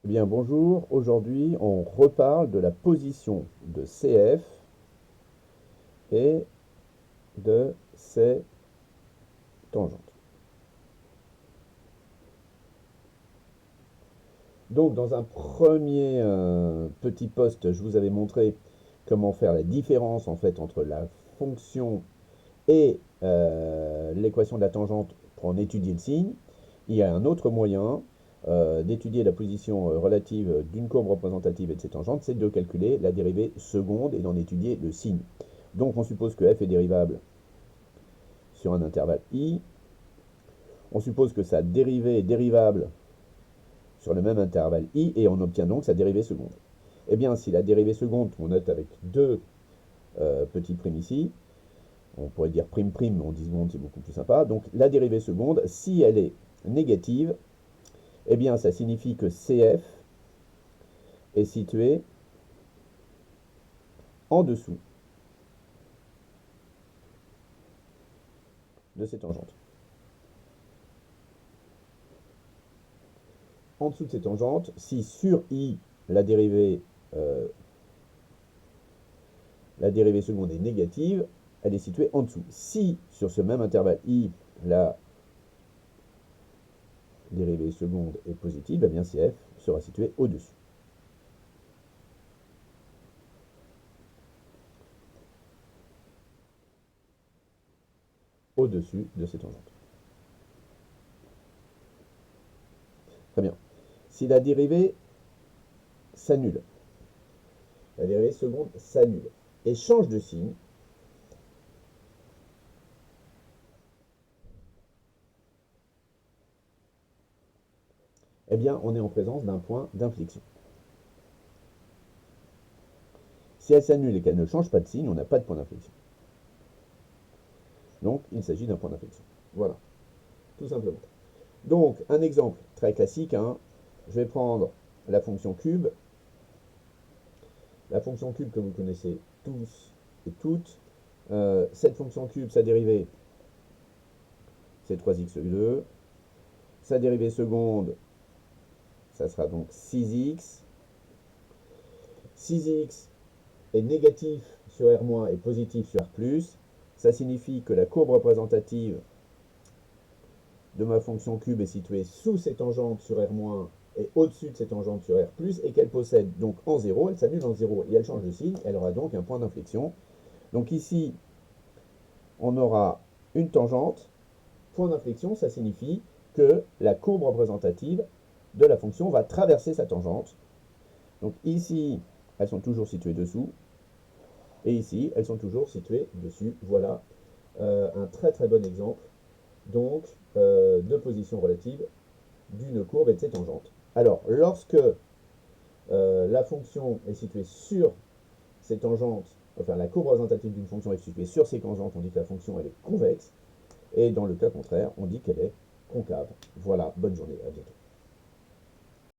Eh bien, bonjour. Aujourd'hui, on reparle de la position de CF et de ses tangentes. Donc, dans un premier petit post, je vous avais montré comment faire la différence en fait entre la fonction et l'équation de la tangente pour en étudier le signe. Il y a un autre moyen d'étudier la position relative d'une courbe représentative et de ses tangentes, c'est de calculer la dérivée seconde et d'en étudier le signe. Donc on suppose que f est dérivable sur un intervalle i. On suppose que sa dérivée est dérivable sur le même intervalle i et on obtient donc sa dérivée seconde. Eh bien, si la dérivée seconde, on note avec deux petits primes ici, on pourrait dire prime prime, mais on dit seconde, c'est beaucoup plus sympa. Donc la dérivée seconde, si elle est négative, eh bien ça signifie que CF est situé en dessous de ses tangentes. En dessous de ses tangentes, si sur i euh, la dérivée seconde est négative, elle est située en dessous. Si sur ce même intervalle i, la dérivée seconde est positive, eh bien CF sera situé au-dessus. Au-dessus de ces tangentes. Très bien. Si la dérivée s'annule, la dérivée seconde s'annule et change de signe, eh bien on est en présence d'un point d'inflexion. Si elle s'annule et qu'elle ne change pas de signe, on n'a pas de point d'inflexion. Donc il s'agit d'un point d'inflexion. Voilà, tout simplement. Donc un exemple très classique, hein, je vais prendre la fonction cube. La fonction cube que vous connaissez tous et toutes. Cette fonction cube, sa dérivée, c'est 3x 2. Sa dérivée seconde, ça sera donc 6x. 6x est négatif sur R- et positif sur R+. Ça signifie que la courbe représentative de ma fonction cube est située sous ses tangentes sur R- et au-dessus de ses tangentes sur R+, et qu'elle possède donc en 0, elle s'annule en 0, et elle change de signe, elle aura donc un point d'inflexion. Donc ici, on aura une tangente. Point d'inflexion, ça signifie que la courbe représentative de la fonction va traverser sa tangente. Donc ici, elles sont toujours situées dessous, et ici, elles sont toujours situées dessus. Voilà un très très bon exemple donc de position relative d'une courbe et de ses tangentes. Alors, lorsque la fonction est située sur ses tangentes, enfin la courbe représentative d'une fonction est située sur ses tangentes, on dit que la fonction elle est convexe, et dans le cas contraire, on dit qu'elle est concave. Voilà, bonne journée, à bientôt.